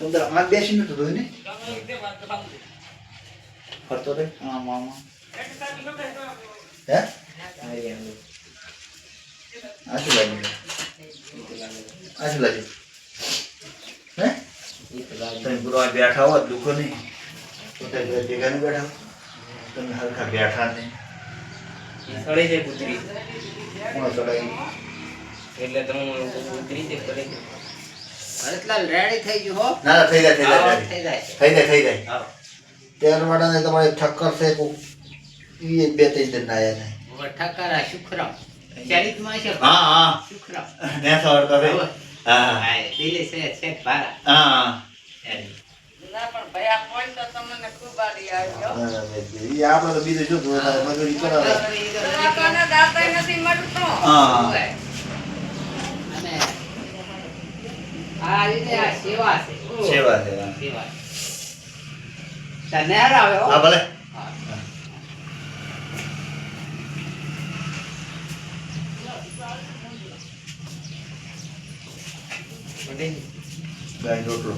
અંદર આ બેસીને તો ધોઈને ફરતો રે આમ હે આશુ લાગે હે તમે પૂરો બેઠા હો દુખો નહીં પોતે ભેગા નહીં બેઠા તમે હરખા બેઠા નહીં સળે છે કૂતરી કોણ ચડાવી એટલે તમે કૂતરી છે કરે ભરતલાલ રેડી થઈ ગયું હો. ના થઈ જાય થઈ જાય. થઈ જાય ત્યાર વાળાને તમારે ઠક્કર છે એ બે ત્રણ દિન આયા નહીં ઠકરા શુક્રમ ચરિતમાં છે. હા શુક્રમ ને સવાર કરે હા હા દિલે છે ભારા. હા ના પણ ભાઈ આ કોઈ તો તમને ખૂબ આડી આવ્યો એ આપણે તો બીજું શું મજૂરી કરાવે આપણને દાતાય નથી મળતો હા અને આ રીતે આ સેવા છે. સેવા છે સેવા તને આવે હો. હા ભલે ગાય રોટલો